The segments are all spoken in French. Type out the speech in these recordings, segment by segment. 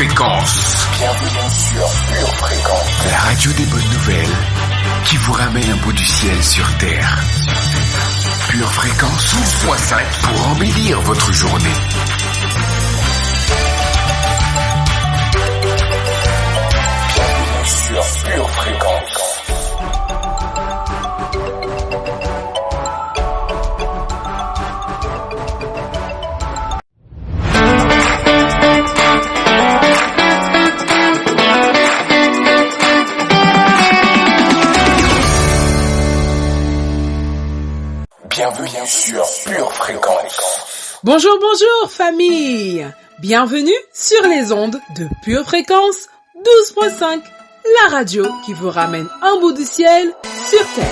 Fréquence. Bienvenue sur Pure Fréquence. La radio des bonnes nouvelles qui vous ramène un bout du ciel sur Terre. Pure Fréquence 12.5 pour embellir votre journée. Bienvenue sur Pure Fréquence. Bienvenue sur Pure Fréquence. Bonjour, bonjour famille. Bienvenue sur les ondes de Pure Fréquence 12.5, la radio qui vous ramène un bout du ciel sur Terre.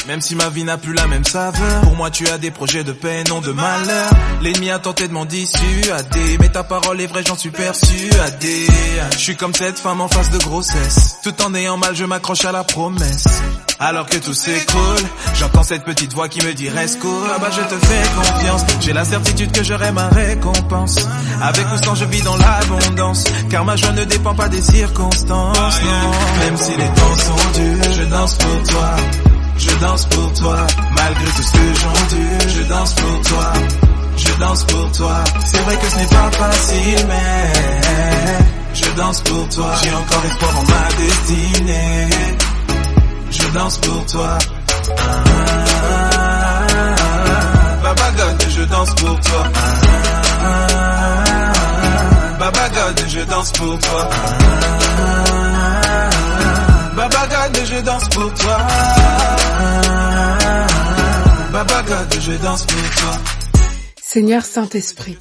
Même si ma vie n'a plus la même saveur, pour moi tu as des projets de paix, non de malheur. L'ennemi a tenté de m'en dissuader, mais ta parole est vraie, j'en suis persuadé. Je suis comme cette femme en phase de grossesse, tout en ayant mal je m'accroche à la promesse. Alors que tout s'écroule, j'entends cette petite voix qui me dit reste cool. Ah bah je te fais confiance, j'ai la certitude que j'aurai ma récompense. Avec ou sans je vis dans l'abondance, car ma joie ne dépend pas des circonstances, non. Même si les temps sont durs, je danse pour toi. Je danse pour toi, malgré tout ce que j'endure. Je danse pour toi, je danse pour toi. C'est vrai que ce n'est pas facile, mais je danse pour toi. J'ai encore espoir en ma destinée. Je danse pour toi. Baba God, je danse pour toi. Baba God, je danse pour toi. Baba God, je danse pour toi. Baba God, je danse pour toi. Seigneur Saint-Esprit,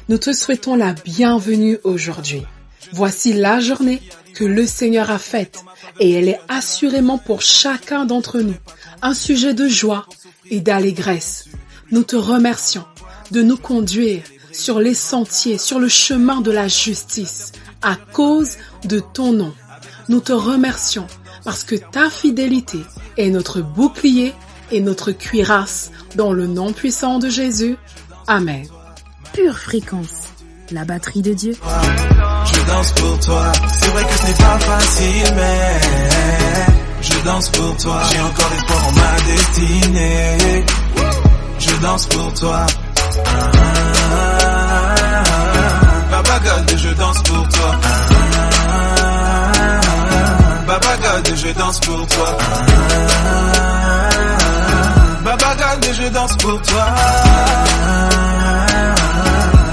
nous te souhaitons la bienvenue aujourd'hui. Voici la journée que le Seigneur a faite et elle est assurément pour chacun d'entre nous un sujet de joie et d'allégresse. Nous te remercions de nous conduire sur les sentiers, sur le chemin de la justice à cause de ton nom. Nous te remercions parce que ta fidélité est notre bouclier et notre cuirasse dans le nom puissant de Jésus. Amen. Pure Fréquence, la batterie de Dieu. Je danse pour toi, c'est vrai que ce n'est pas facile, mais je danse pour toi. J'ai encore espoir en ma destinée. Je danse pour toi. Baba God, je danse pour toi. Baba God, je danse pour toi. Baba God, je danse pour toi.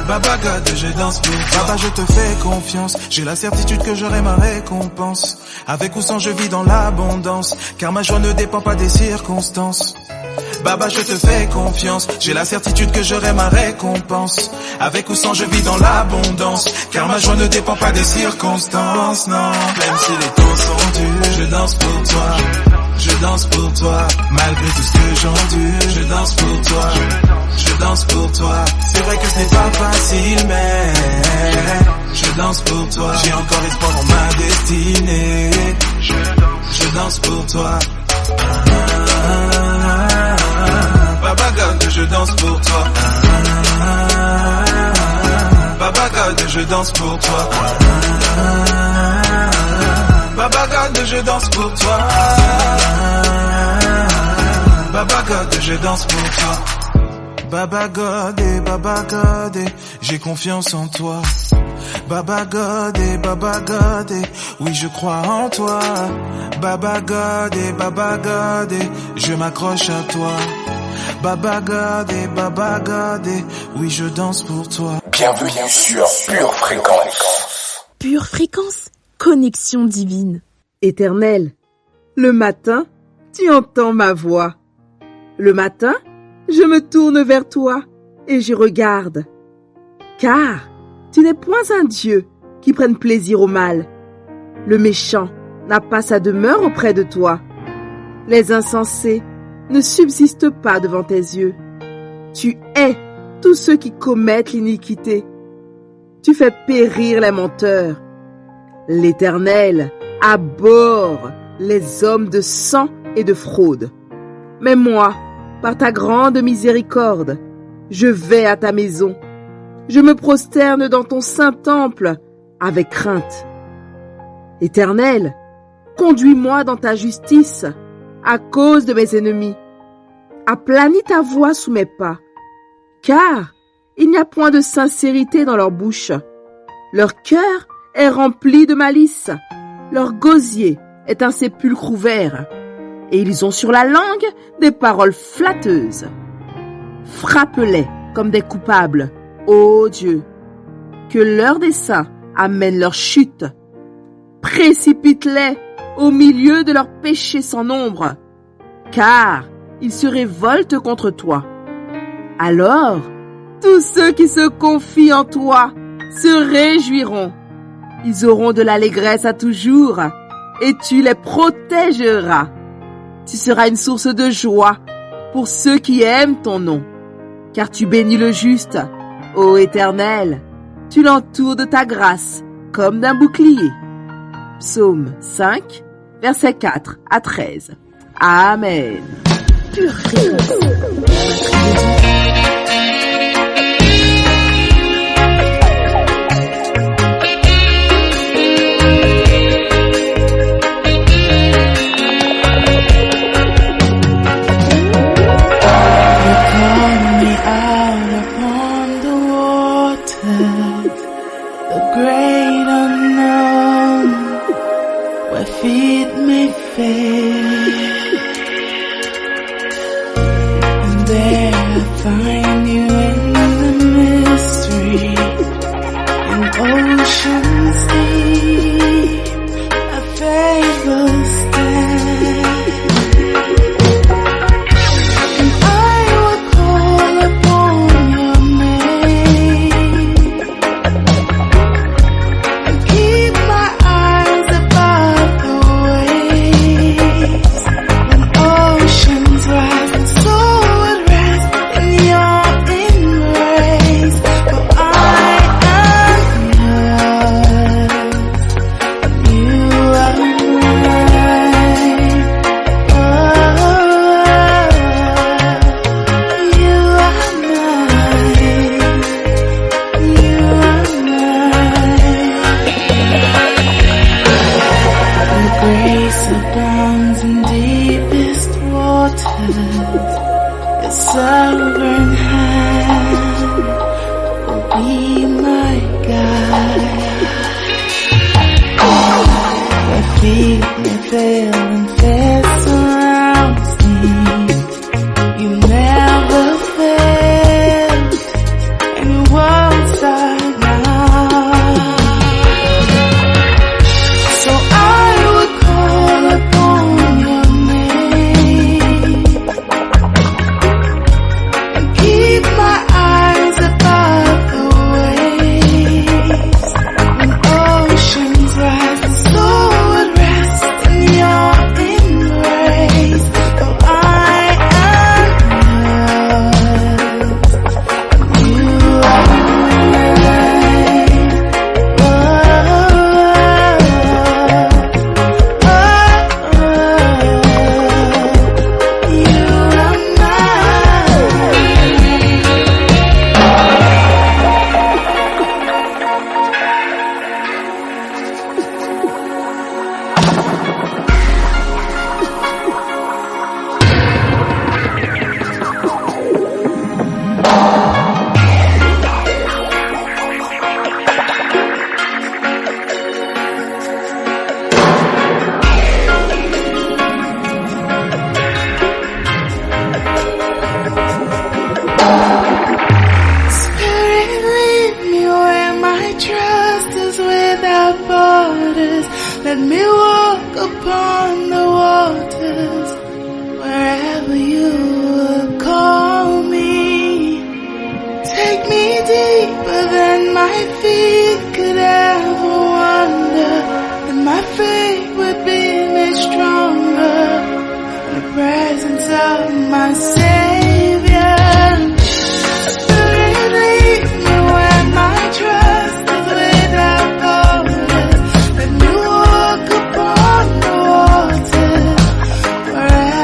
Baba God, je danse pour toi. Baba, je te fais confiance. J'ai la certitude que j'aurai ma récompense. Avec ou sans, je vis dans l'abondance, car ma joie ne dépend pas des circonstances. Baba, je te fais confiance, j'ai la certitude que j'aurai ma récompense. Avec ou sans, je vis dans l'abondance, car ma joie ne dépend pas des circonstances, non. Même si les temps sont durs, je danse pour toi. Je danse pour toi, malgré tout ce que j'endure. Je danse pour toi, je danse pour toi. C'est vrai que ce n'est pas facile, mais je danse pour toi. J'ai encore espoir en ma destinée. Je danse pour toi. Baba God, je danse pour toi. Baba God, je danse pour toi. Baba God, je danse pour toi. Baba God, je danse pour toi. Baba God, j'ai confiance en toi. Baba God, oui je crois en toi. Baba God, je m'accroche à toi. Baba God, oui je danse pour toi. Bienvenue sur Pure Fréquence. Pure Fréquence, connexion divine. Éternel, le matin, tu entends ma voix. Le matin, je me tourne vers toi et je regarde. Car tu n'es point un Dieu qui prenne plaisir au mal. Le méchant n'a pas sa demeure auprès de toi. Les insensés ne subsistent pas devant tes yeux. Tu hais tous ceux qui commettent l'iniquité. Tu fais périr les menteurs. L'Éternel abhorre les hommes de sang et de fraude. Mais moi, par ta grande miséricorde, je vais à ta maison. Je me prosterne dans ton saint temple avec crainte. Éternel, conduis-moi dans ta justice à cause de mes ennemis. Aplanis ta voix sous mes pas, car il n'y a point de sincérité dans leur bouche. Leur cœur est rempli de malice. Leur gosier est un sépulcre ouvert. Et ils ont sur la langue des paroles flatteuses. Frappe-les comme des coupables, ô Dieu. Que leur dessein amène leur chute. Précipite-les au milieu de leurs péchés sans nombre, car ils se révoltent contre toi. Alors, tous ceux qui se confient en toi se réjouiront. Ils auront de l'allégresse à toujours, et tu les protégeras. Tu seras une source de joie pour ceux qui aiment ton nom, car tu bénis le juste, ô Éternel. Tu l'entoures de ta grâce comme d'un bouclier. Psaume 5, versets 4 à 13. Amen. Pure fréquence. Find you in the mystery, in oceans deep, a faithful stand. And I will call upon your name, and keep my eyes above the waves. When oceans rise and soar at rest in your embrace, for I am yours, you are mine. Oh, you are mine, you are mine. Your grace abounds in deepest waters. Your sovereign hand will be my guide. Where feet may fail and fear surrounds me, you never fail, and you won't start now. So I would call upon your name, and keep my eyes above the waves. When oceans rise and soar at rest in your embrace, for I am yours, you are mine. You are mine. Spirit, lead me where my trust is without borders. Let me walk upon the waters wherever you would call me. Take me deeper than my feet could ever wander, and my faith would be made stronger in the presence of my Savior. Spirit, lead me where my trust is without borders. Let me walk upon the waters wherever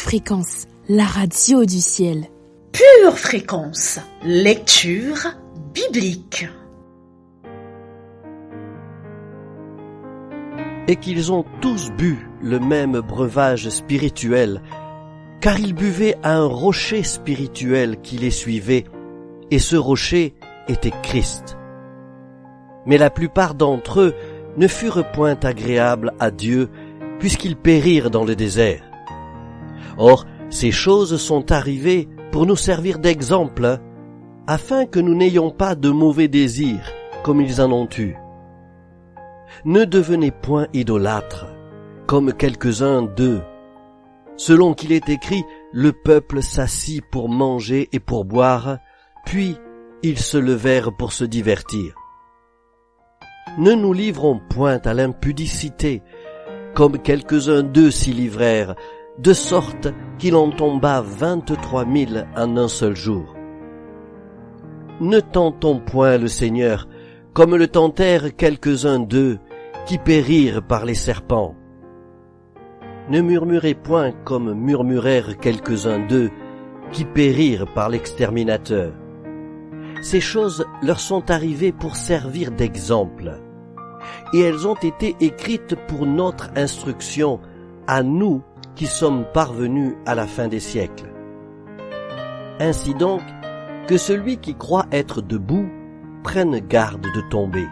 Fréquence, la radio du ciel. Pure Fréquence, lecture biblique. Et qu'ils ont tous bu le même breuvage spirituel, car ils buvaient à un rocher spirituel qui les suivait, et ce rocher était Christ. Mais la plupart d'entre eux ne furent point agréables à Dieu, puisqu'ils périrent dans le désert. Or, ces choses sont arrivées pour nous servir d'exemple, afin que nous n'ayons pas de mauvais désirs, comme ils en ont eu. Ne devenez point idolâtres, comme quelques-uns d'eux. Selon qu'il est écrit, le peuple s'assit pour manger et pour boire, puis ils se levèrent pour se divertir. Ne nous livrons point à l'impudicité, comme quelques-uns d'eux s'y livrèrent, de sorte qu'il en tomba 23 000 en un seul jour. Ne tentons point le Seigneur, comme le tentèrent quelques-uns d'eux, qui périrent par les serpents. Ne murmurez point comme murmurèrent quelques-uns d'eux, qui périrent par l'exterminateur. Ces choses leur sont arrivées pour servir d'exemple, et elles ont été écrites pour notre instruction, à nous qui sommes parvenus à la fin des siècles. Ainsi donc, que celui qui croit être debout prenne garde de tomber.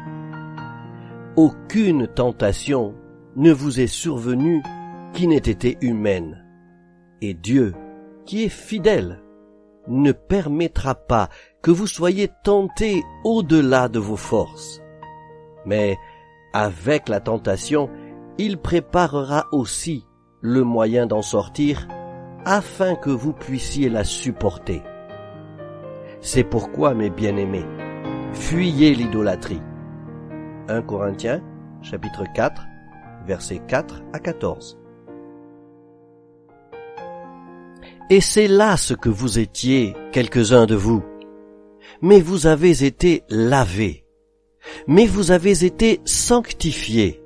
Aucune tentation ne vous est survenue qui n'ait été humaine, et Dieu, qui est fidèle, ne permettra pas que vous soyez tentés au-delà de vos forces. Mais avec la tentation, il préparera aussi le moyen d'en sortir, afin que vous puissiez la supporter. C'est pourquoi, mes bien-aimés, fuyez l'idolâtrie. 1 Corinthiens, chapitre 4, versets 4 à 14. Et c'est là ce que vous étiez, quelques-uns de vous. Mais vous avez été lavés. Mais vous avez été sanctifiés.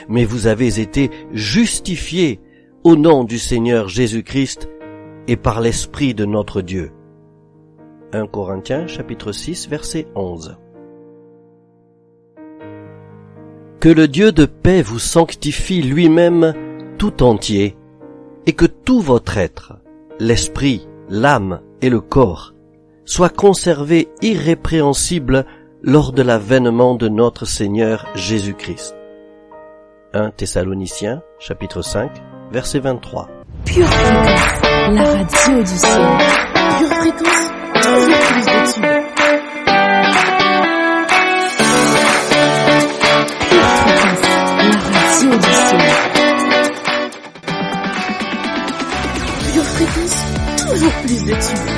Mais vous avez été justifiés au nom du Seigneur Jésus-Christ et par l'Esprit de notre Dieu. 1 Corinthiens, chapitre 6, verset 11. Que le Dieu de paix vous sanctifie lui-même tout entier, et que tout votre être, l'esprit, l'âme et le corps, soit conservé irrépréhensible lors de l'avènement de notre Seigneur Jésus-Christ. 1 Thessaloniciens, chapitre 5, verset 23. Pure Fréquence, la radio du ciel. Pure Fréquence, toujours plus de tubes. Pure Fréquence, la radio du ciel. Pure Fréquence, toujours plus de tubes.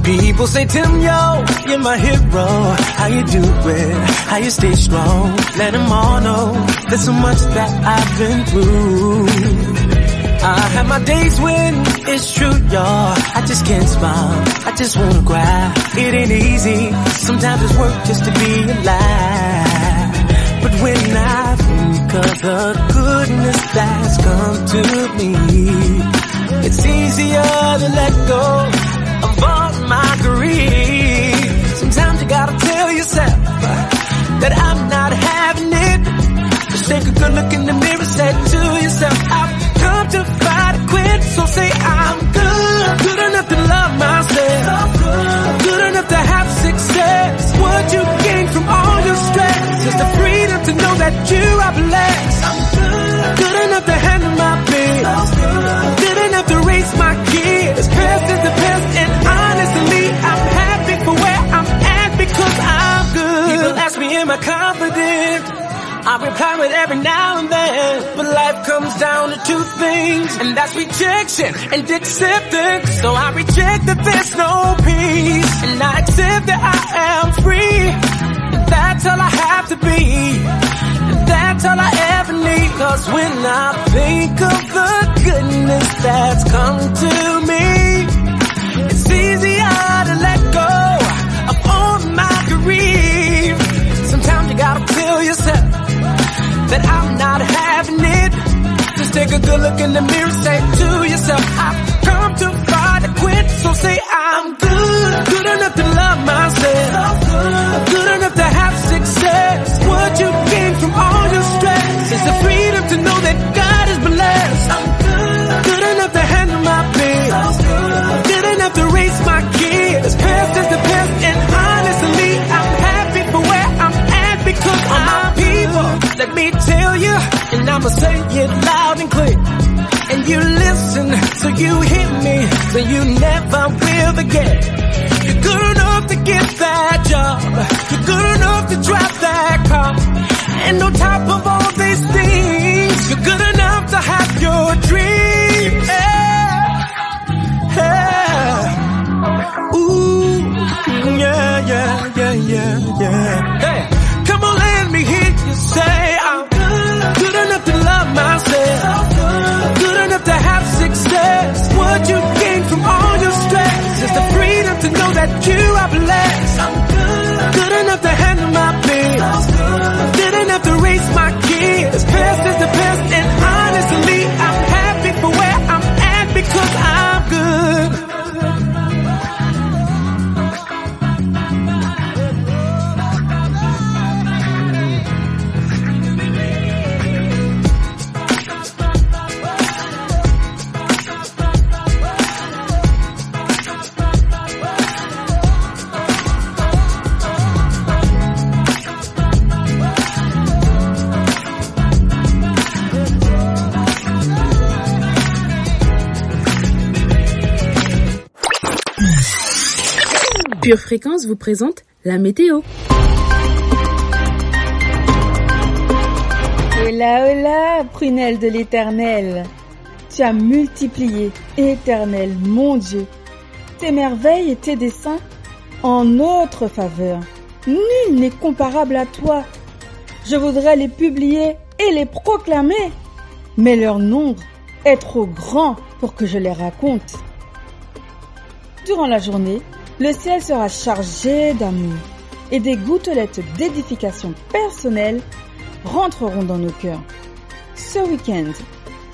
People say, Tim, yo, you're my hero. How you do it? How you stay strong? Let them all know there's so much that I've been through. I have my days when it's true, y'all. I just can't smile. I just wanna cry. It ain't easy. Sometimes it's work just to be alive. But when I think of the goodness that's come to me, it's easier to let go of all my grief. Sometimes you gotta tell yourself that I'm not having it. Just take a good look in the mirror, say to yourself, I've come to fight and quit. So say I'm good, good enough to love myself, good enough to have success. What you gain from all your stress is the freedom to know that you are blessed. I'm good enough to handle my bills, good enough to raise my kids. Past is the past, and honestly, I'm happy for where I'm at because I'm good. People ask me, am I confident? I reply with every now and then, but life comes down to two things, and that's rejection and acceptance. So I reject that there's no peace, and I accept that I am free. And that's all I have to be, and that's all I ever need. Cause when I think of the goodness that's come to me, it's easier to let go of all my grief. in the mirror, say to yourself, I've come too far to quit, so say I'm good enough to love myself, good enough to have success. What you gain from all your stress is the freedom to know that God is blessed. I'm good enough to handle my bills, good enough to raise my kids. Past is the past, and honestly, I'm happy for where I'm at because of my people. Let me tell you, and I'ma say it loud and clear, and you listen so you hear me, so you never will forget. You're good enough to get that job, you're good enough to drive that car, and on top of all these things, you're good enough to have your dreams. Yeah. Yeah. Ooh, yeah, yeah, yeah, yeah, yeah. Hey, come on, let me hear you say I'm good enough to love myself, good enough to have success. What you gain from all your stress is the freedom to know that you are blessed. I'm good enough to handle my bills, good enough to raise my kids. Past is the past, and honestly, I'm happy for where I'm at because I'm good. Pure Fréquence vous présente la météo. Hola, hola, prunelle de l'Éternel. Tu as multiplié, Éternel, mon Dieu, tes merveilles et tes desseins en notre faveur. Nul n'est comparable à toi. Je voudrais les publier et les proclamer, mais leur nombre est trop grand pour que je les raconte. Durant la journée, le ciel sera chargé d'amour et des gouttelettes d'édification personnelle rentreront dans nos cœurs. Ce week-end,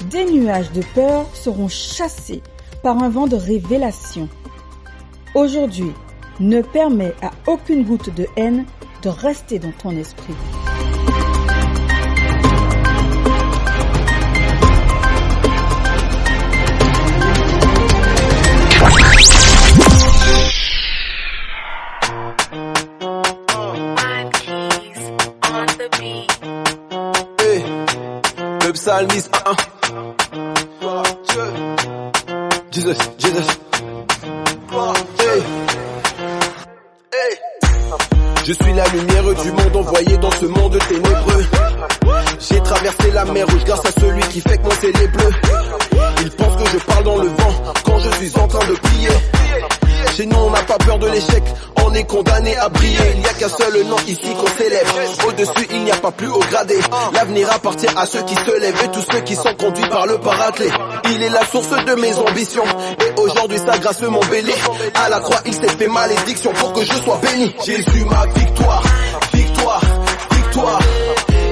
des nuages de peur seront chassés par un vent de révélation. Aujourd'hui, ne permets à aucune goutte de haine de rester dans ton esprit. Psalmiste, Jesus, Jesus. Hey. Hey. Je suis la lumière du monde envoyée dans ce monde ténébreux. J'ai traversé la mer rouge grâce à celui qui fait que mon ciel est bleu. Il pense que je parle dans le vent quand je suis en train de prier. Chez nous on n'a pas peur de l'échec, on est condamné à briller. Il n'y a qu'un seul nom ici qu'on célèbre, au-dessus il n'y a pas plus haut gradé. L'avenir appartient à ceux qui se lèvent et tous ceux qui sont conduits par le paraclet. Il est la source de mes ambitions, et aujourd'hui sa grâce m'embellit. À la croix il s'est fait malédiction pour que je sois béni. Jésus ma victoire, victoire, victoire.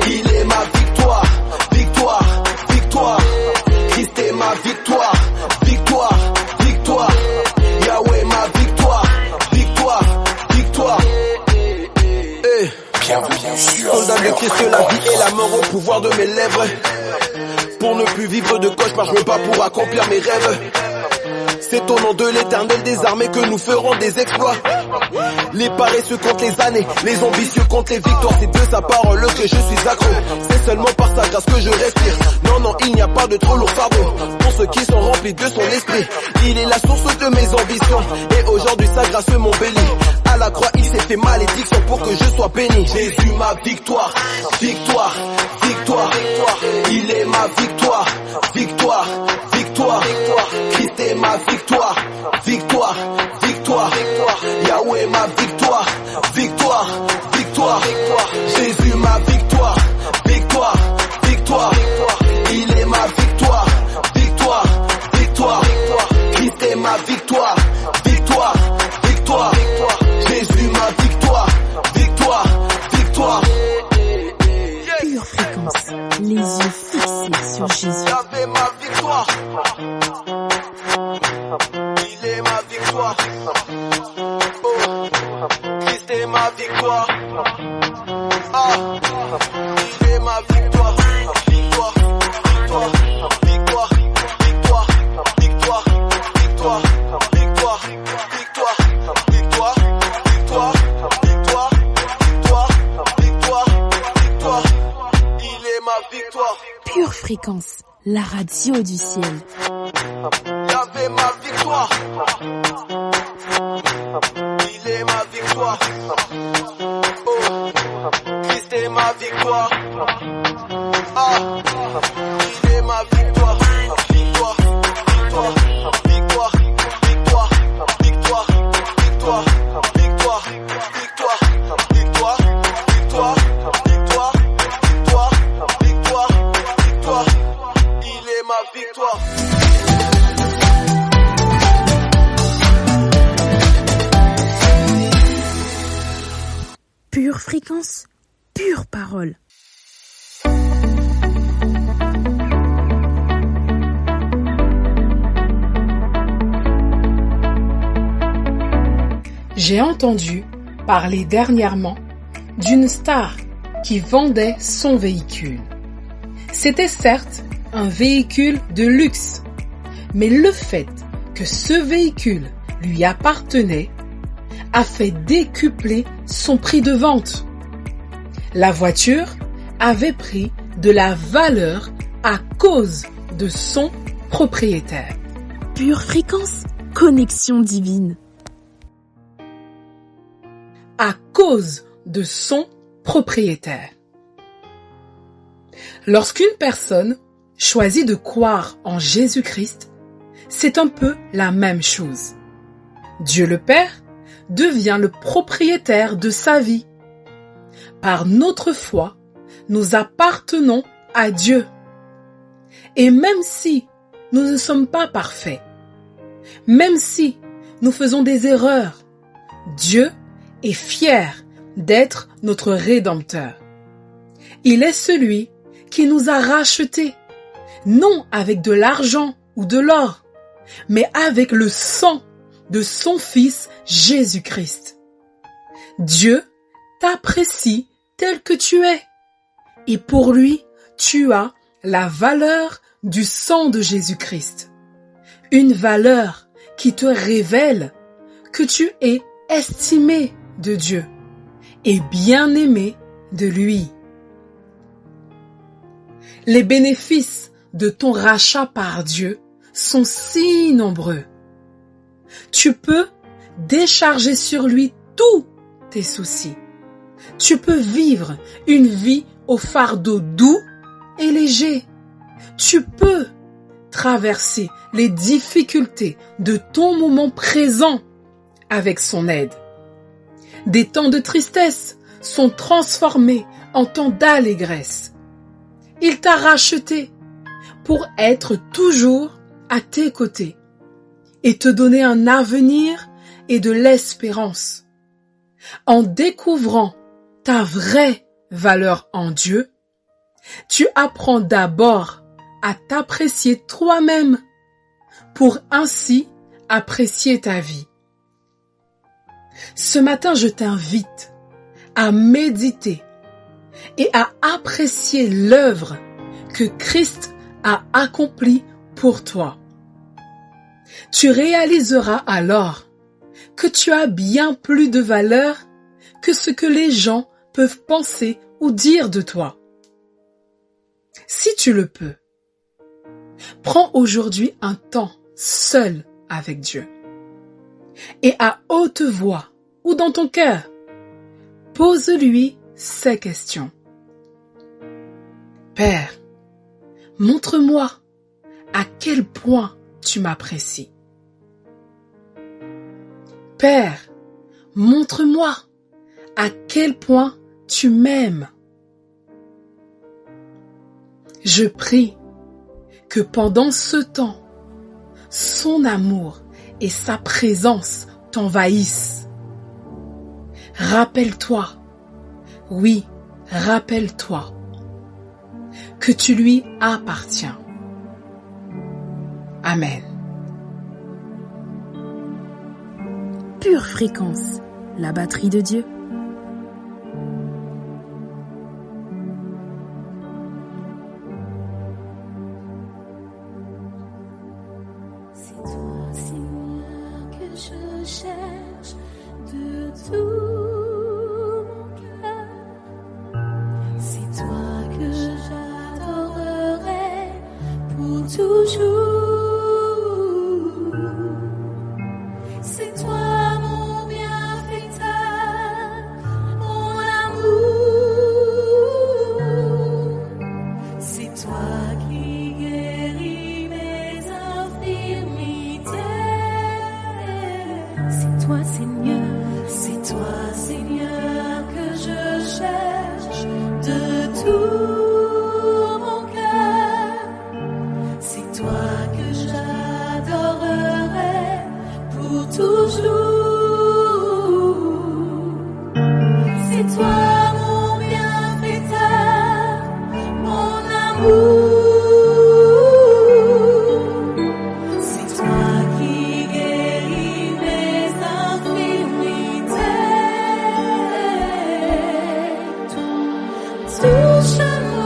Il est ma victoire, victoire, victoire. Christ est ma victoire, victoire, victoire. Yahweh ma victoire, victoire, victoire. Bienvenue sur Soldat de Christ, la vie et la mort au pouvoir de mes lèvres. Pour ne plus vivre de cauchemars, je me bats pour accomplir mes rêves. C'est au nom de l'Éternel des armées que nous ferons des exploits. Les paresseux contre les années, les ambitieux contre les victoires. C'est de sa parole que je suis accro. C'est seulement par sa grâce que je respire. Non, non, il n'y a pas de trop lourd fardeau pour ceux qui sont remplis de son esprit. Il est la source de mes ambitions, et aujourd'hui sa grâce m'embellit. À la croix il s'est fait malédiction pour que je sois béni. Jésus ma victoire, victoire, victoire, victoire. Il est ma victoire, victoire, victoire, victoire. Christ est ma victoire, victoire, victoire, victoire. Yahweh ma victoire, victoire, victoire, victoire. Jésus ma victoire, victoire, victoire, victoire. Il est ma victoire, victoire, victoire, victoire. Christ est ma victoire, victoire, victoire, victoire. Jésus ma victoire, victoire, victoire. Pure Fréquence, les yeux fixés sur Jésus. J'avais ma victoire. Christ est ma victoire. Il est ma victoire. Victoire, victoire, victoire, victoire, victoire, victoire, victoire, victoire, victoire, victoire, victoire, victoire, victoire, victoire. Il est ma victoire. Pure Fréquence, la radio du ciel. Y'avait ma victoire. Il est ma victoire. Christ est ma victoire. Il est ma victoire. Victoire, victoire, victoire, victoire, victoire, victoire, victoire, victoire, victoire, victoire, victoire, victoire, victoire, victoire. Il est ma victoire. Pure Fréquence, pure parole. J'ai entendu parler dernièrement d'une star qui vendait son véhicule. C'était certes un véhicule de luxe, mais le fait que ce véhicule lui appartenait a fait décupler son prix de vente. La voiture avait pris de la valeur à cause de son propriétaire. Pure Fréquence, connexion divine. À cause de son propriétaire. Lorsqu'une personne choisit de croire en Jésus-Christ, c'est un peu la même chose. Dieu le Père devient le propriétaire de sa vie. Par notre foi, nous appartenons à Dieu. Et même si nous ne sommes pas parfaits, même si nous faisons des erreurs, Dieu est fier d'être notre Rédempteur. Il est celui qui nous a rachetés, non avec de l'argent ou de l'or, mais avec le sang de son Fils Jésus-Christ. Dieu t'apprécie tel que tu es, et pour lui, tu as la valeur du sang de Jésus-Christ. Une valeur qui te révèle que tu es estimé de Dieu et bien-aimé de lui. Les bénéfices de ton rachat par Dieu sont si nombreux. Tu peux décharger sur lui tous tes soucis. Tu peux vivre une vie au fardeau doux et léger. Tu peux traverser les difficultés de ton moment présent avec son aide. Des temps de tristesse sont transformés en temps d'allégresse. Il t'a racheté pour être toujours à tes côtés et te donner un avenir et de l'espérance. En découvrant ta vraie valeur en Dieu, tu apprends d'abord à t'apprécier toi-même pour ainsi apprécier ta vie. Ce matin, je t'invite à méditer et à apprécier l'œuvre que Christ a accomplie pour toi. Tu réaliseras alors que tu as bien plus de valeur que ce que les gens peuvent penser ou dire de toi. Si tu le peux, prends aujourd'hui un temps seul avec Dieu. Et à haute voix ou dans ton cœur, pose-lui ces questions. Père, montre-moi à quel point tu m'apprécies. Père, montre-moi à quel point tu m'aimes. Je prie que pendant ce temps, son amour et sa présence t'envahissent. Rappelle-toi, oui, rappelle-toi que tu lui appartiens. Amen. Pure Fréquence, la batterie de Dieu. C'est toi, Seigneur, que je cherche de tout mon cœur. C'est toi que j'adorerai pour toujours. C'est toi mon bienfaiteur, mon amour. C'est toi qui guéris mes infirmités. C'est toi, Seigneur, que je cherche de tout mon cœur. C'est toi que j'adorerai pour toujours. C'est toi mon bienfaiteur, mon amour. C'est toi qui guéris mes infirmités. Touche-moi.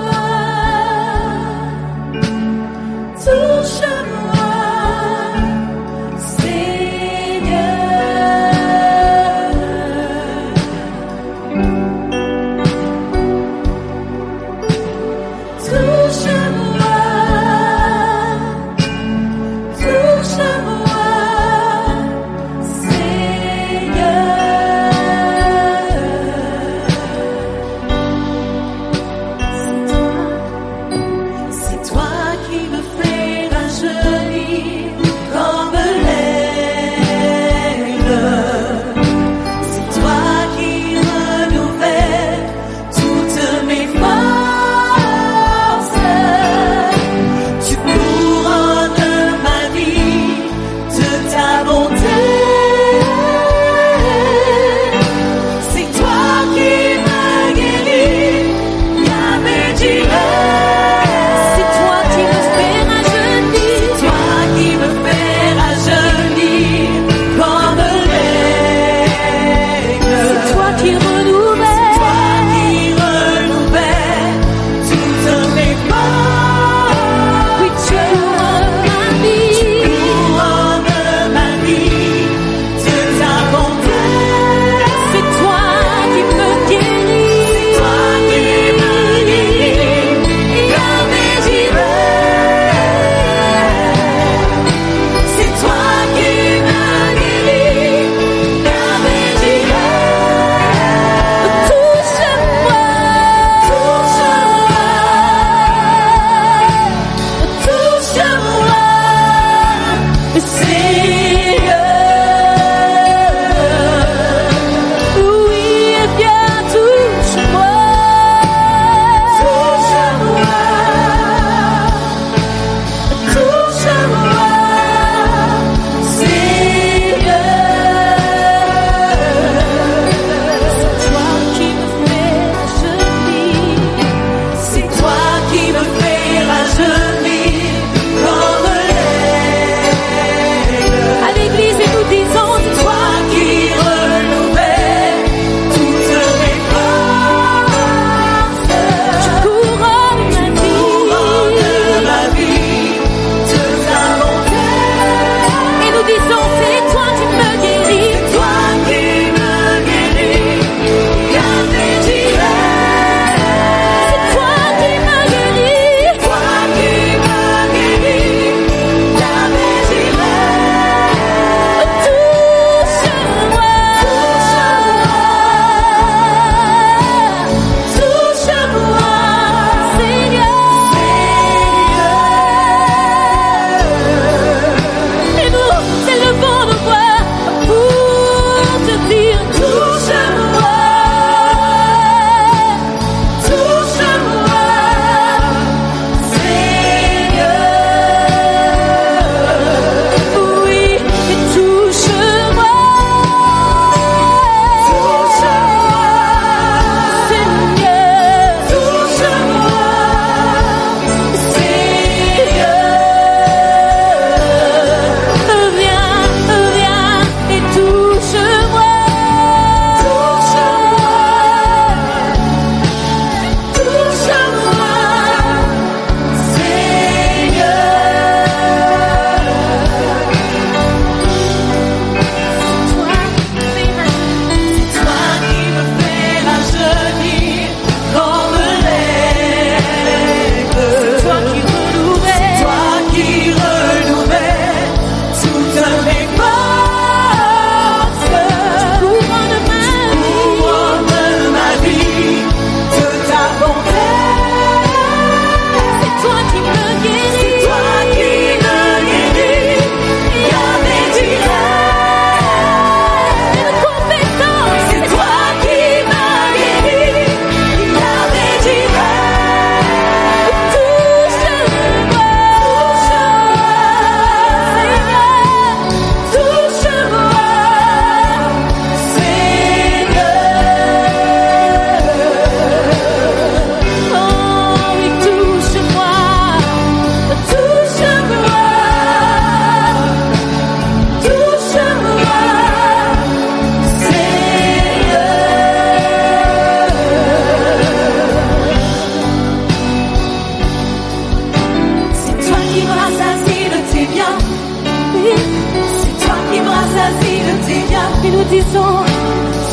et nous disons,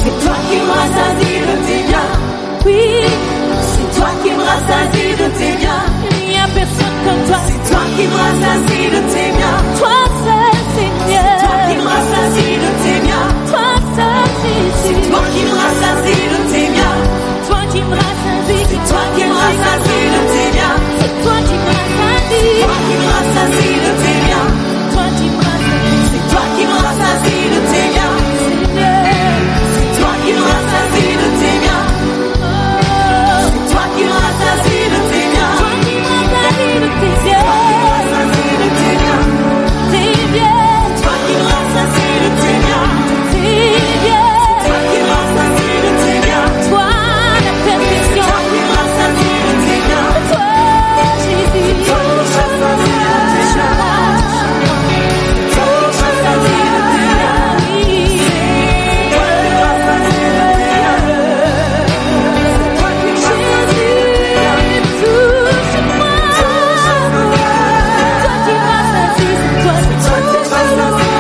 c'est toi qui me rassasies de tes biens. Oui, c'est toi qui me rassasies de tes biens. Il n'y a personne comme toi. C'est toi qui me rassasies de tes biens. Toi seul, Seigneur. C'est toi qui me rassasies de tes biens. Toi seul, Jésus. C'est toi qui me rassasies de tes biens. Toi qui me rassasies. C'est toi qui me rassasies de tes biens. C'est toi qui me rassasies. C'est toi qui me rassasies de tes biens. Toi qui me rassasies. C'est toi qui me rassasies de tes biens. C'est toi qui me rassasies de tes biens. C'est toi qui me rassasies de tes biens. Toi qui me rassasies de tes biens. Tes biens. Toi qui me rassasies de tes biens. Tes biens. Toi qui me rassasies de tes biens. Toi la perfection. Toi qui me rassasies de tes biens. Toi Jésus. Toi qui me rassasies de tes biens. Toi qui me rassasies de tes biens. Toi qui me rassasies de tes biens. Toi qui me rassasies de tes biens. Touche-moi. Toi qui me rassasies, c'est toi qui me rassasies.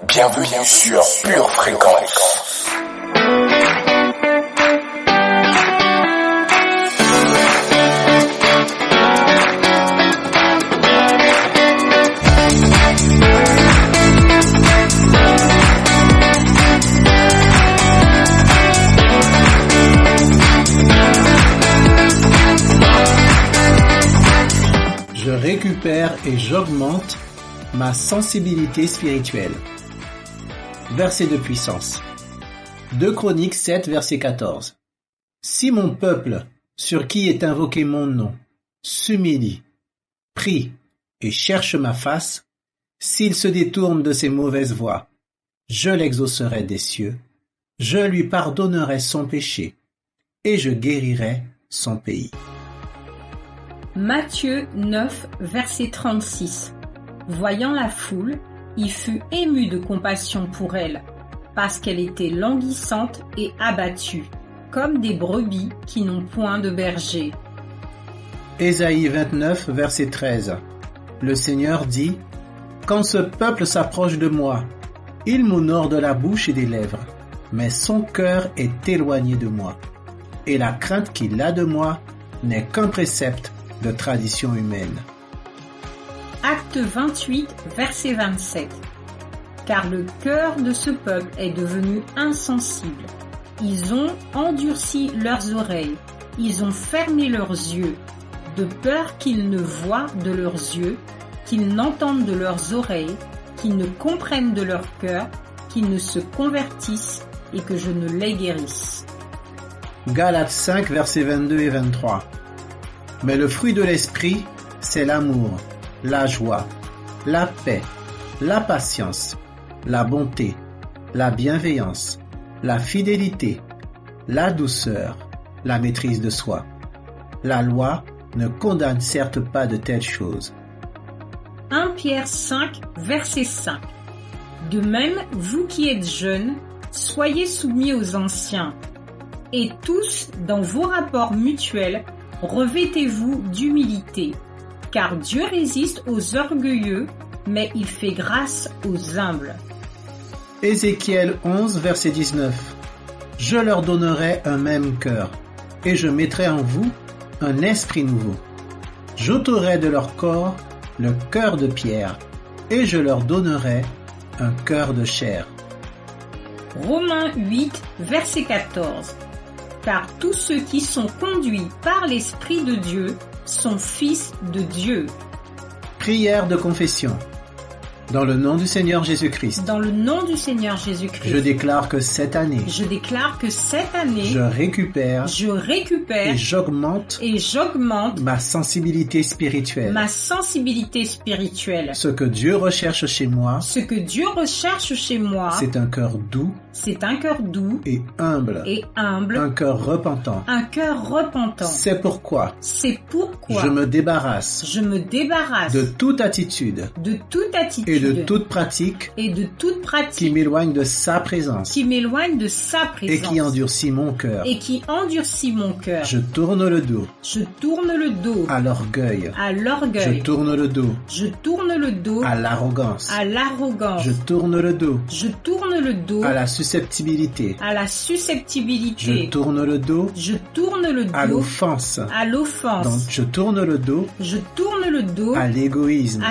Bienvenue sur Pure Fréquence. Je récupère et j'augmente ma sensibilité spirituelle. Verset de puissance. 2 Chroniques 7, verset 14. Si mon peuple, sur qui est invoqué mon nom, s'humilie, prie et cherche ma face, s'il se détourne de ses mauvaises voies, je l'exaucerai des cieux, je lui pardonnerai son péché et je guérirai son pays. Matthieu 9, verset 36. Voyant la foule, il fut ému de compassion pour elle, parce qu'elle était languissante et abattue, comme des brebis qui n'ont point de berger. Ésaïe 29, verset 13. Le Seigneur dit, « Quand ce peuple s'approche de moi, il m'honore de la bouche et des lèvres, mais son cœur est éloigné de moi, et la crainte qu'il a de moi n'est qu'un précepte de tradition humaine. » Acte 28, verset 27. Car le cœur de ce peuple est devenu insensible. Ils ont endurci leurs oreilles, ils ont fermé leurs yeux, de peur qu'ils ne voient de leurs yeux, qu'ils n'entendent de leurs oreilles, qu'ils ne comprennent de leur cœur, qu'ils ne se convertissent et que je ne les guérisse. Galates 5, versets 22 et 23. Mais le fruit de l'esprit, c'est l'amour, la joie, la paix, la patience, la bonté, la bienveillance, la fidélité, la douceur, la maîtrise de soi. La loi ne condamne certes pas de telles choses. 1 Pierre 5, verset 5. De même, vous qui êtes jeunes, soyez soumis aux anciens. Et tous, dans vos rapports mutuels, revêtez-vous d'humilité. Car Dieu résiste aux orgueilleux, mais il fait grâce aux humbles. Ézéchiel 11, verset 19. Je leur donnerai un même cœur, et je mettrai en vous un esprit nouveau. J'ôterai de leur corps le cœur de pierre, et je leur donnerai un cœur de chair. Romains 8, verset 14. Car tous ceux qui sont conduits par l'Esprit de Dieu sont fils de Dieu. Prière de confession. Dans le nom du Seigneur Jésus-Christ. Dans le nom du Seigneur Jésus-Christ. Je déclare que cette année. Je déclare que cette année. Je récupère. Et j'augmente. Ma sensibilité spirituelle. Ma sensibilité spirituelle. Ce que Dieu recherche chez moi. Ce que Dieu recherche chez moi. C'est un cœur doux. C'est un cœur doux. Et humble. Un cœur repentant. Un cœur repentant. C'est pourquoi. Je me débarrasse. De toute attitude. Et de toute pratique qui m'éloigne de sa présence et qui endurcit mon cœur. Je tourne le dos à l'orgueil. Je tourne le dos à l'arrogance. Je tourne le dos à la susceptibilité. Je tourne le dos à l'offense. Donc je tourne le dos à l'égoïsme.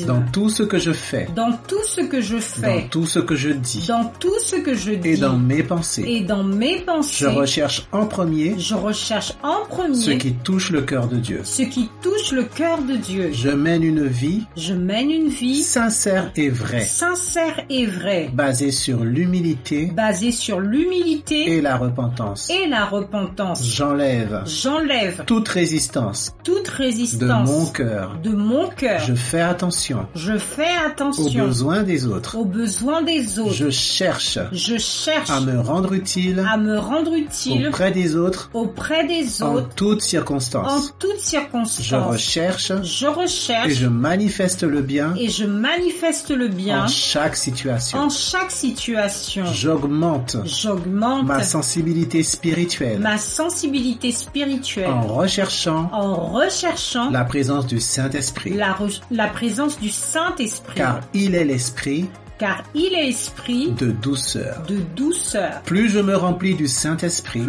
Dans tout ce que je fais. Dans tout ce que je fais. Dans tout ce que je dis. Dans tout ce que je dis. Et dans mes pensées. Je recherche en premier. Ce qui touche le cœur de Dieu. Je mène une vie. Sincère et vraie. Basée sur l'humilité. Et la repentance. J'enlève. Toute résistance. De mon cœur. Je fais attention. Aux besoins des autres. Je cherche à me rendre utile auprès des autres en toutes circonstances. Je recherche et je manifeste le bien en chaque situation. J'augmente ma sensibilité spirituelle en recherchant la présence du Saint-Esprit. Car il est l'esprit de douceur. Plus je me remplis du Saint-Esprit,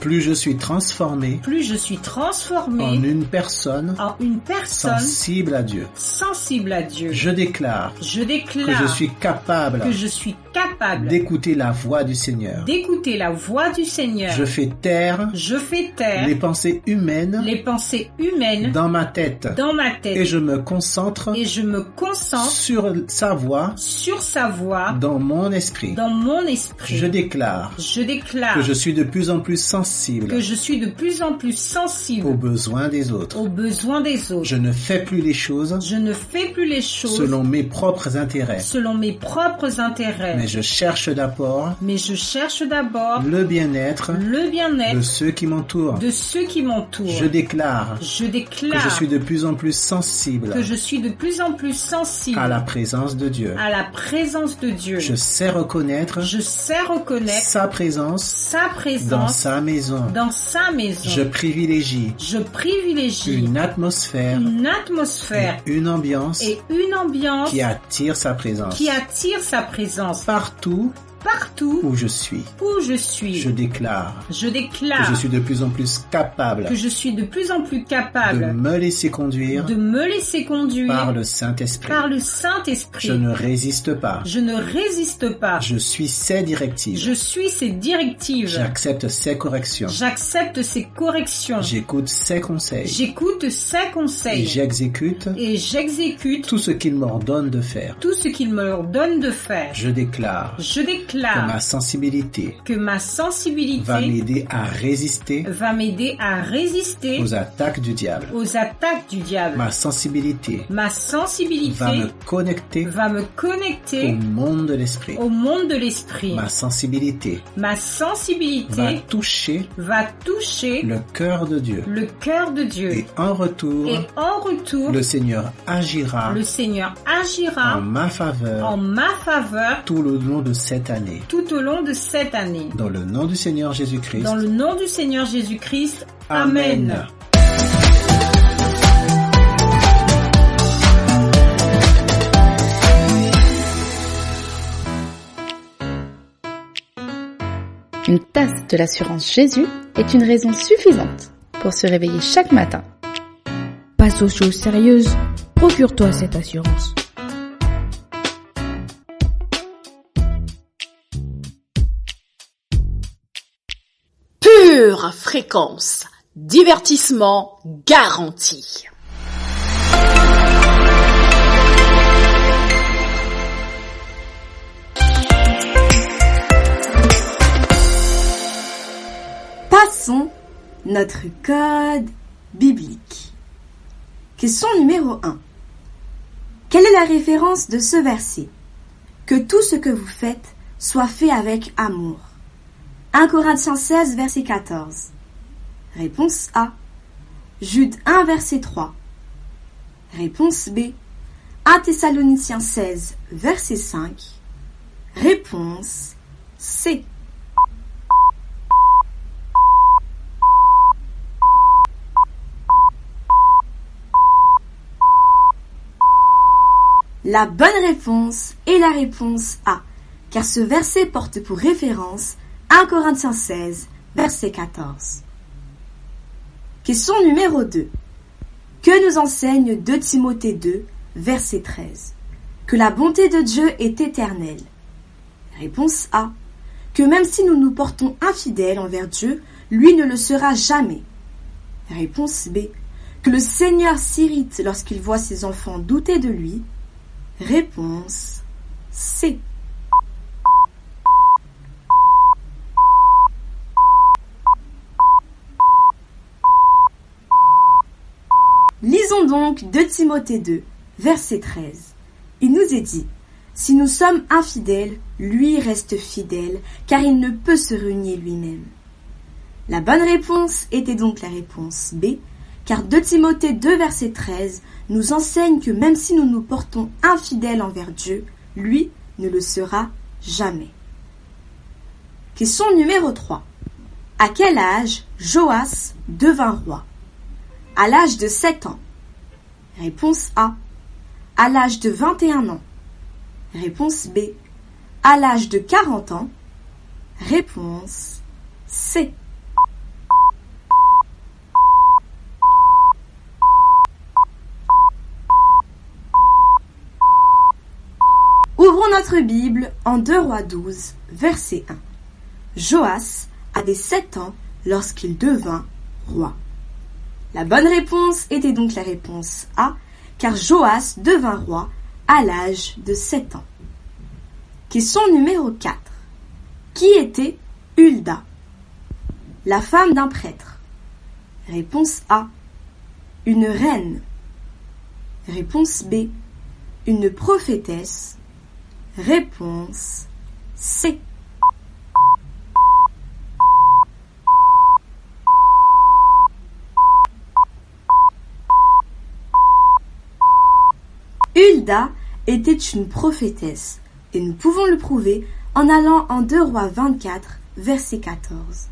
plus je suis transformé en une personne sensible à Dieu. Je déclare que je suis capable d'écouter la voix du Seigneur. Je fais taire les pensées humaines dans ma tête. Et je me concentre sur sa voix dans mon esprit. Je déclare que je suis de plus en plus sensible aux besoins des autres. Je ne fais plus les choses selon mes propres intérêts. Mais je cherche d'abord le bien-être de ceux qui m'entourent. Je déclare que je suis de plus en plus sensible à la présence de Dieu. À la présence de Dieu. Je sais reconnaître sa présence dans sa maison. Je privilégie une atmosphère et une ambiance qui attire sa présence. Partout où je suis, je déclare que je suis de plus en plus capable de me laisser conduire par le Saint-Esprit. Je ne résiste pas. Je suis ses directives. J'accepte ses corrections. J'écoute ses conseils. Et j'exécute tout ce qu'il m'ordonne de faire. Je déclare que ma sensibilité va m'aider à résister aux attaques du diable. Ma sensibilité va me connecter au monde de l'esprit. Ma sensibilité va toucher le cœur de Dieu. Et en retour, le Seigneur agira en ma faveur tout au long de cette année. Dans le nom du Seigneur Jésus-Christ. Amen. Une tasse de l'assurance Jésus est une raison suffisante pour se réveiller chaque matin. Passe aux choses sérieuses, procure-toi cette assurance. Pure fréquence, divertissement garanti. Passons notre code biblique. Question numéro 1. Quelle est la référence de ce verset? Que tout ce que vous faites soit fait avec amour. 1 Corinthiens 16, verset 14. Réponse A. Jude 1, verset 3. Réponse B. 1 Thessaloniciens 16, verset 5. Réponse C. La bonne réponse est la réponse A, car ce verset porte pour référence 1 Corinthiens 16, verset 14. Question numéro 2. Que nous enseigne 2 Timothée 2, verset 13? Que la bonté de Dieu est éternelle. Réponse A. Que même si nous nous portons infidèles envers Dieu, lui ne le sera jamais. Réponse B. Que le Seigneur s'irrite lorsqu'il voit ses enfants douter de lui. Réponse C. Lisons donc 2 Timothée 2, verset 13. Il nous est dit, « Si nous sommes infidèles, lui reste fidèle, car il ne peut se renier lui-même. » La bonne réponse était donc la réponse B, car 2 Timothée 2, verset 13 nous enseigne que même si nous nous portons infidèles envers Dieu, lui ne le sera jamais. Question numéro 3. À quel âge Joas devint roi? À l'âge de 7 ans. Réponse A. À l'âge de 21 ans. Réponse B. À l'âge de 40 ans. Réponse C. Ouvrons notre Bible en 2 Rois 12, verset 1. Joas avait 7 ans lorsqu'il devint roi. La bonne réponse était donc la réponse A, car Joas devint roi à l'âge de 7 ans. Question numéro 4. Qui était Hulda? La femme d'un prêtre. Réponse A. Une reine. Réponse B. Une prophétesse. Réponse C. Hulda était une prophétesse, et nous pouvons le prouver en allant en 2 Rois 24, verset 14.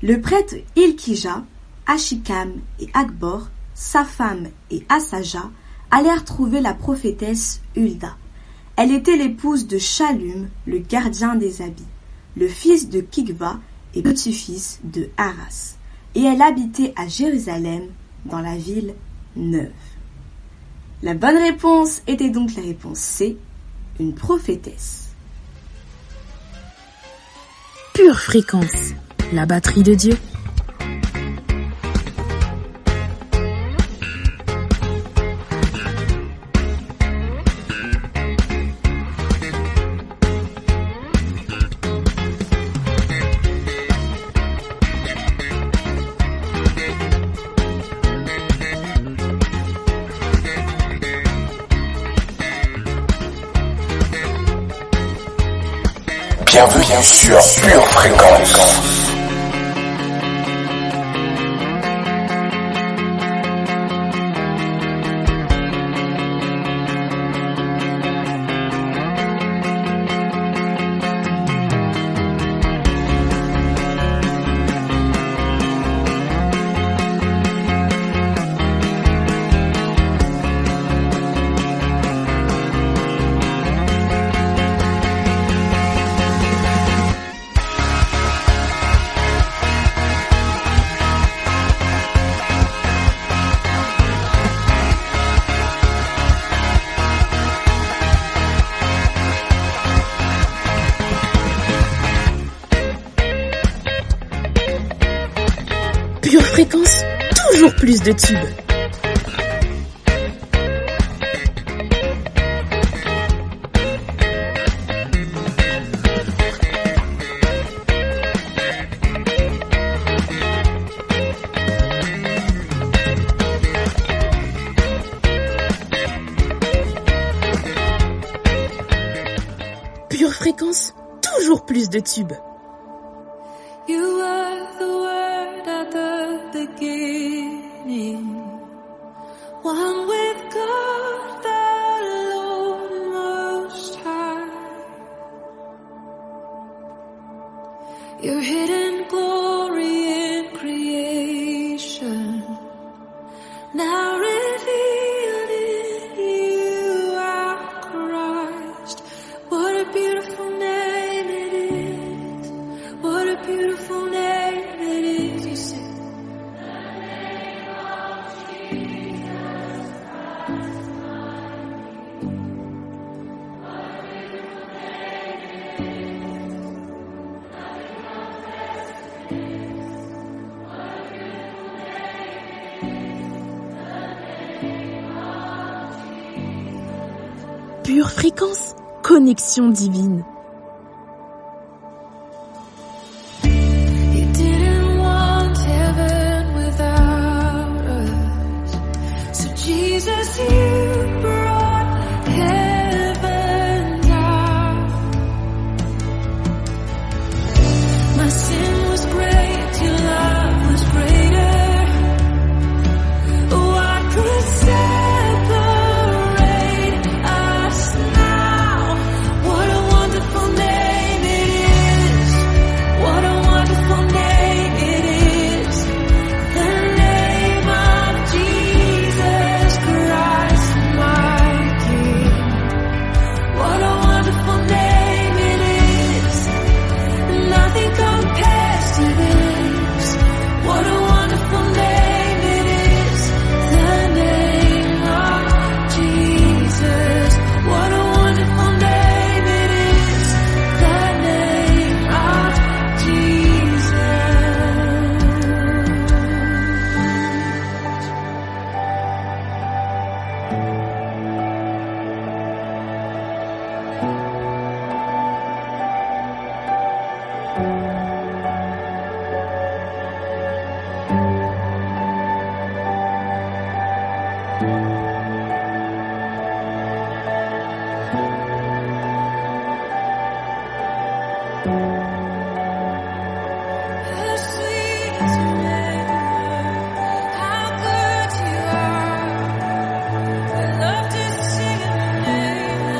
Le prêtre Hilkija, Ashikam et Akbor, sa femme et Asaja, allèrent trouver la prophétesse Hulda. Elle était l'épouse de Shallum, le gardien des habits, le fils de Kikva et petit-fils de Haras, et elle habitait à Jérusalem, dans la ville neuve. La bonne réponse était donc la réponse C, une prophétesse. Pure fréquence, la batterie de Dieu. Bienvenue sur Pure Fréquence. Pure fréquence, toujours plus de tubes. Pure fréquence, toujours plus de tubes. You were the word at the beginning, one with God the Lord Most High. Your hidden glory in creation, now revealed in you are Christ. What a beautiful name it is. What a beautiful name it is. You say, the name of Jesus Christ, my King. What a beautiful name it is. Nothing compares to this. What a beautiful name it is. The name of Jesus. Pure fréquence, connexion divine. You didn't want heaven without us, so Jesus, you brought heaven down. My sin was great, your love was greater. What could separate us now? What a wonderful name it is. What a wonderful name it is. The name of Jesus Christ, my King. What a wonderful name it is. Nothing compares to this. What a wonderful name it is. The name of Jesus. What a wonderful name it is. The name of Jesus. How sweet is your name, how good you are. I love to sing in your name.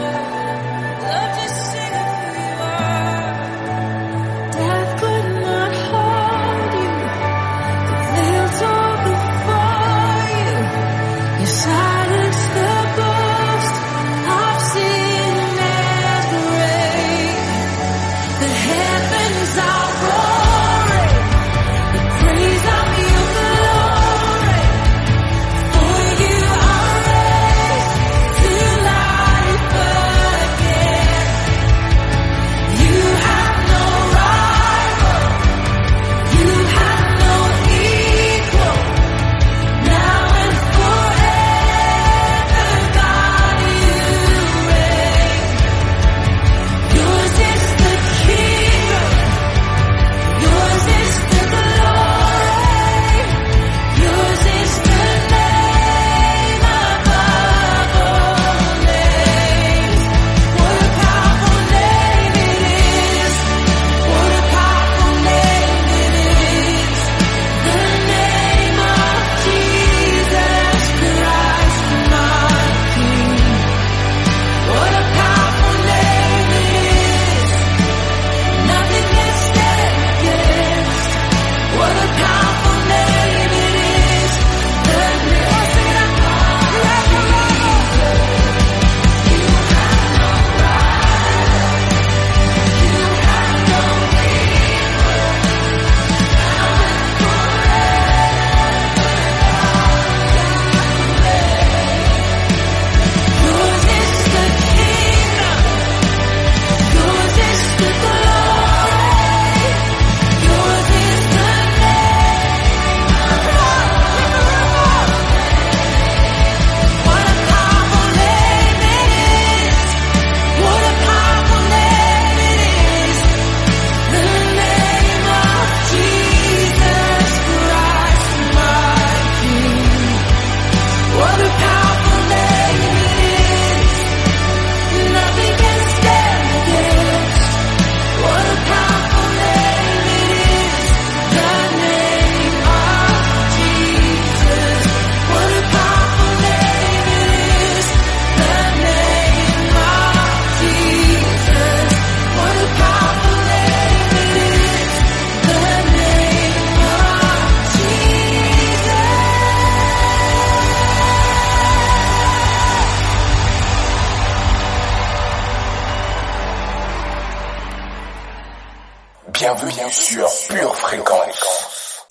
Bienvenue sur Pure Fréquence.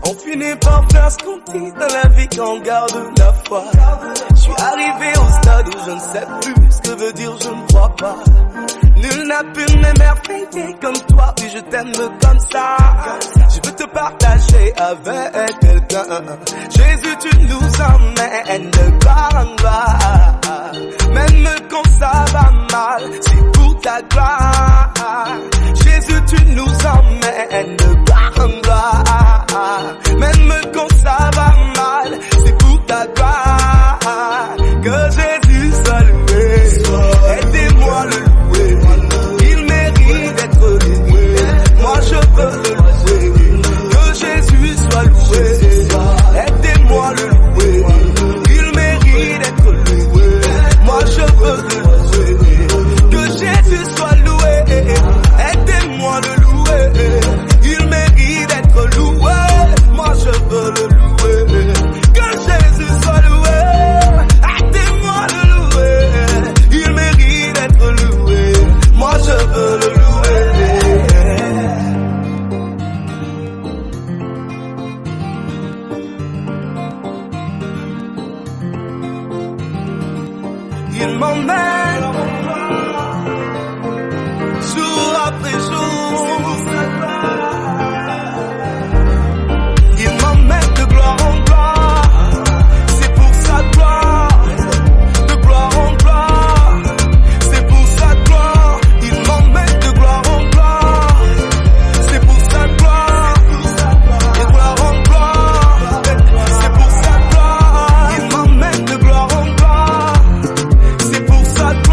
On finit par faire ce qu'on dit dans la vie quand on garde la foi. Je suis arrivé au stade où je ne sais plus ce que veut dire je ne crois pas. Nul n'a pu m'émerveiller comme toi, puis je t'aime comme ça. Je veux te partager avec quelqu'un. Jésus, tu nous emmènes de gloire en gloire. Même quand ça va mal, c'est pour ta gloire. Jésus, tu nous emmènes de gloire en gloire. Même quand ça va mal, c'est pour ta gloire. Que Jésus soit loué, aidez-moi le louer. Il mérite d'être loué, moi je veux le louer. Que Jésus soit loué, aidez-moi le louer. Il mérite d'être loué, moi je veux le louer. Que Jésus soit loué, aidez-moi le louer. Il mérite d'être loué, moi je veux le louer. Que Jésus soit loué, aidez-moi le louer. Il mérite d'être loué, moi je veux le louer. Il m'emmène jour après jour. Il m'emmène de gloire en gloire. C'est pour sa gloire. De gloire en gloire. C'est pour sa gloire. Il m'emmène de gloire en gloire. C'est pour sa gloire. De gloire en gloire. C'est pour sa gloire. Il m'emmène de gloire en gloire. C'est pour sa gloire.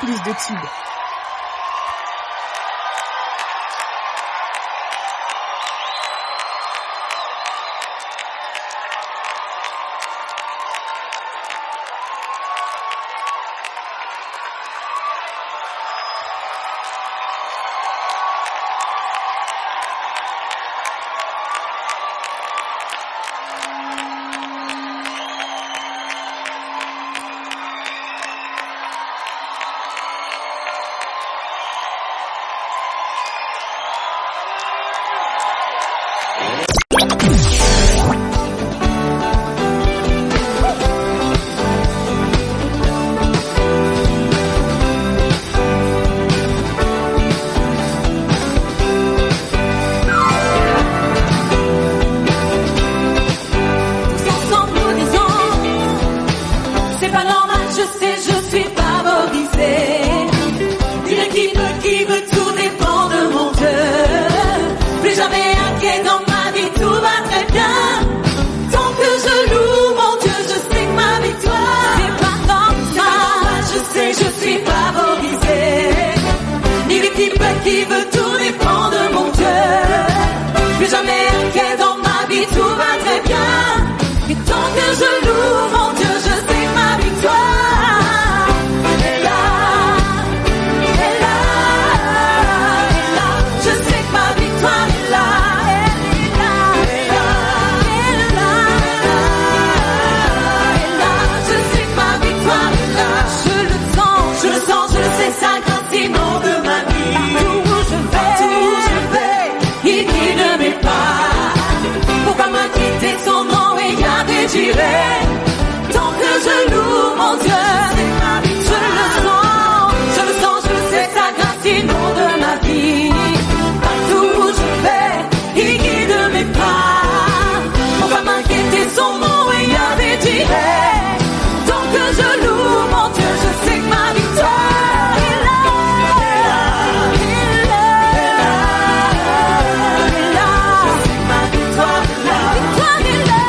plus de tubes. Qui veut tout dépend de mon Dieu. Plus jamais inquiet dans ma vie, tout va très bien. Et tant que je loue mon Dieu, je sais que ma victoire est là, est là, est là. Je sais que ma victoire est là, elle est là, est là, est là, est là. Je sais que ma victoire est là. Je le sens, je le sens, je le sais, ça grâce nom de ma vie. Tant que je loue mon Dieu, je le sens, je le sais, sa grâce est nom de ma vie. Partout où je vais, il guide mes pas. Pourquoi m'inquiéter, son nom est Yahvé direct. Tant que je loue mon Dieu, je sais que ma victoire est là, est là, est là, est là. Je sais que ma victoire est là, victoire est là.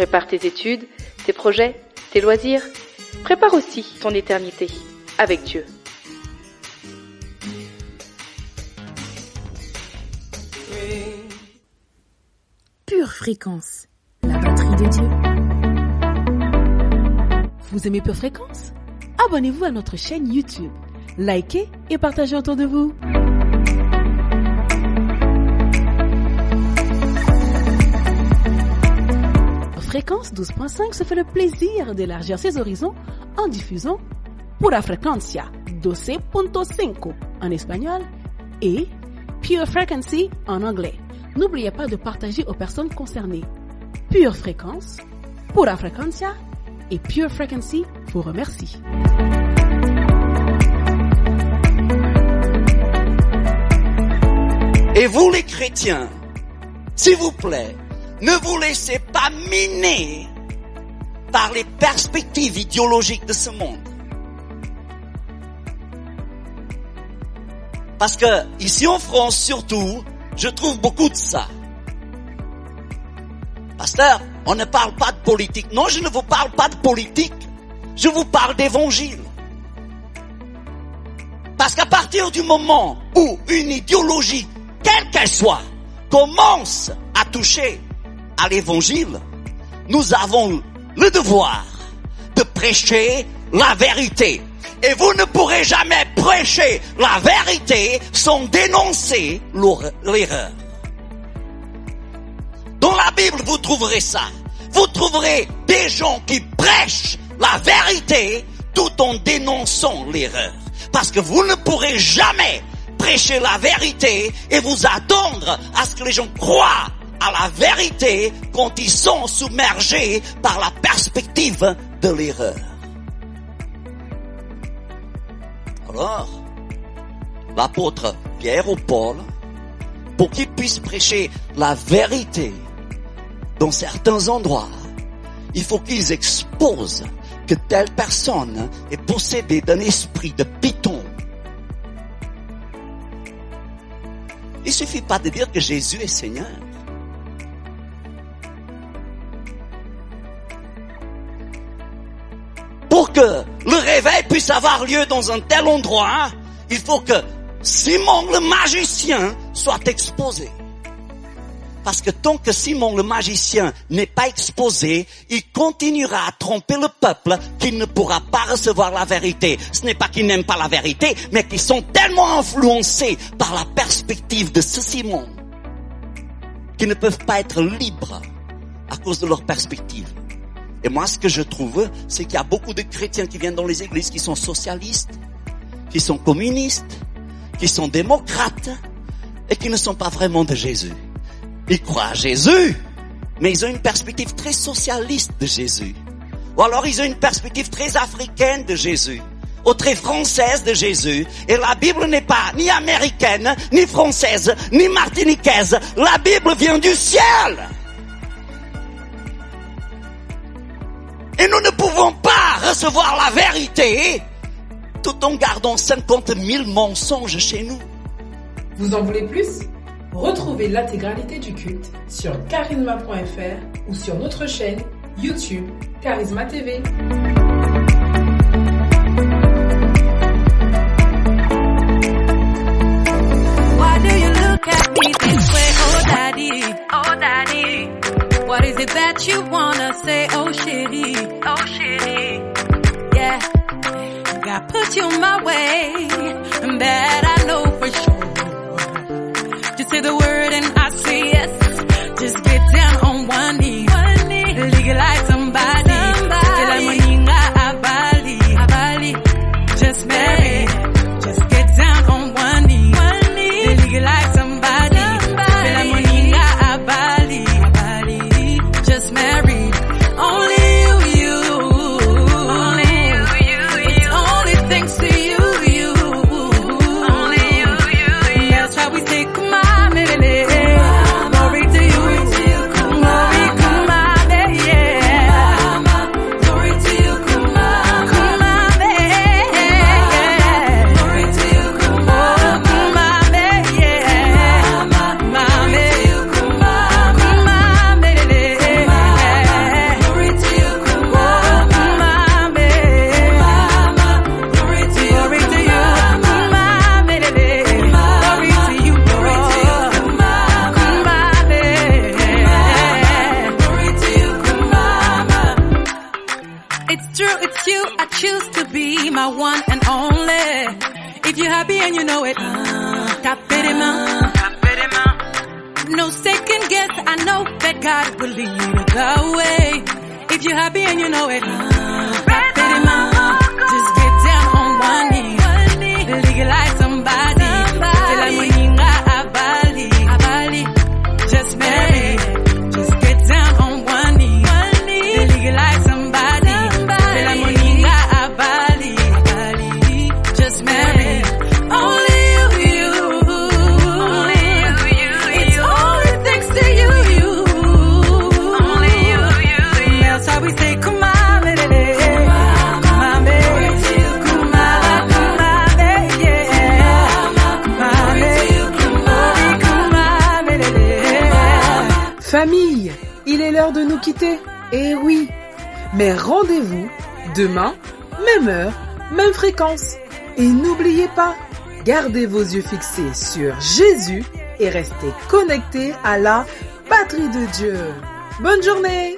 Prépare tes études, tes projets, tes loisirs. Prépare aussi ton éternité avec Dieu. Pure Fréquence, la batterie de Dieu. Vous aimez Pure Fréquence? Abonnez-vous à notre chaîne YouTube, likez et partagez autour de vous. Fréquence 12.5 se fait le plaisir d'élargir ses horizons en diffusant Pura Frecuencia 12.5 en espagnol et Pure Frequency en anglais. N'oubliez pas de partager aux personnes concernées. Pure Fréquence, Pura Frecuencia et Pure Frequency vous remercie. Et vous les chrétiens, s'il vous plaît, ne vous laissez pas miner par les perspectives idéologiques de ce monde. Parce que ici en France surtout, je trouve beaucoup de ça. Pasteur, on ne parle pas de politique. Non, je ne vous parle pas de politique. Je vous parle d'évangile. Parce qu'à partir du moment où une idéologie, quelle qu'elle soit, commence à toucher à l'évangile, nous avons le devoir de prêcher la vérité. Et vous ne pourrez jamais prêcher la vérité sans dénoncer l'erreur. Dans la Bible, vous trouverez ça. Vous trouverez des gens qui prêchent la vérité tout en dénonçant l'erreur. Parce que vous ne pourrez jamais prêcher la vérité et vous attendre à ce que les gens croient à la vérité quand ils sont submergés par la perspective de l'erreur. Alors, l'apôtre Pierre ou Paul, pour qu'ils puissent prêcher la vérité dans certains endroits, il faut qu'ils exposent que telle personne est possédée d'un esprit de python. Il suffit pas de dire que Jésus est Seigneur. Pour que le réveil puisse avoir lieu dans un tel endroit, il faut que Simon le magicien soit exposé. Parce que tant que Simon le magicien n'est pas exposé, il continuera à tromper le peuple qu'il ne pourra pas recevoir la vérité. Ce n'est pas qu'ils n'aiment pas la vérité, mais qu'ils sont tellement influencés par la perspective de ce Simon qu'ils ne peuvent pas être libres à cause de leur perspective. Et moi, ce que je trouve, c'est qu'il y a beaucoup de chrétiens qui viennent dans les églises qui sont socialistes, qui sont communistes, qui sont démocrates et qui ne sont pas vraiment de Jésus. Ils croient à Jésus, mais ils ont une perspective très socialiste de Jésus. Ou alors ils ont une perspective très africaine de Jésus, ou très française de Jésus. Et la Bible n'est pas ni américaine, ni française, ni martiniquaise. La Bible vient du ciel. Et nous ne pouvons pas recevoir la vérité tout en gardant 50 000 mensonges chez nous. Vous en voulez plus? Retrouvez l'intégralité du culte sur charisma.fr ou sur notre chaîne YouTube Charisma TV. Why do you look at me this way, oh daddy, oh daddy? What is it that you wanna say, oh shitty, oh shitty? Yeah, God put you my way, and that I know for sure. Just say the word and I say yes. Just get down on one knee, legalize somebody. Till I'm Abali, just marry. Just get down on one knee, legalize somebody. Till I'm Abali, just marry. Only you. It's only thanks to you. It's true, it's you, I choose to be my one and only. If you're happy and you know it, tapez-les-mains. No second guess, I know that God will lead you the way. If you're happy and you know it, tapez-les-mains. Just get down on one knee, legalize somebody. C'est la moninga à Bali, just marry. Just get down on one knee, legalize somebody. C'est la moninga à Bali, just marry. Only you, only you. It's only thanks to you. Only you. That's how we say come on. Famille, il est l'heure de nous quitter. Eh oui, mais rendez-vous demain, même heure, même fréquence. Et n'oubliez pas, gardez vos yeux fixés sur Jésus et restez connectés à la patrie de Dieu. Bonne journée.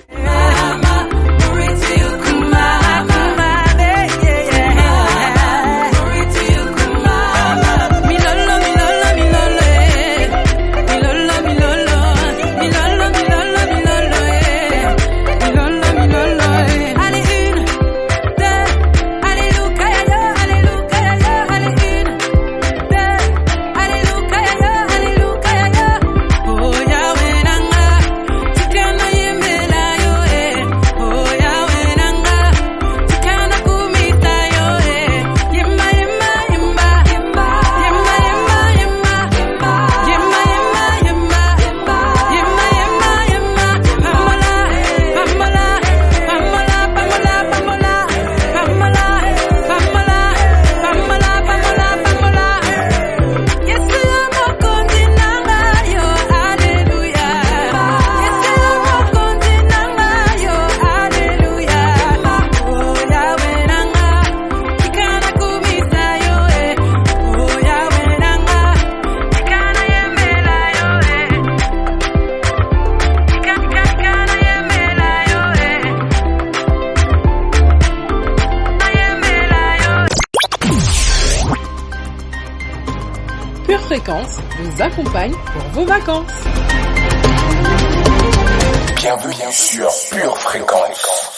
Pure Fréquence vous accompagne pour vos vacances. Bienvenue sur Pure Fréquence.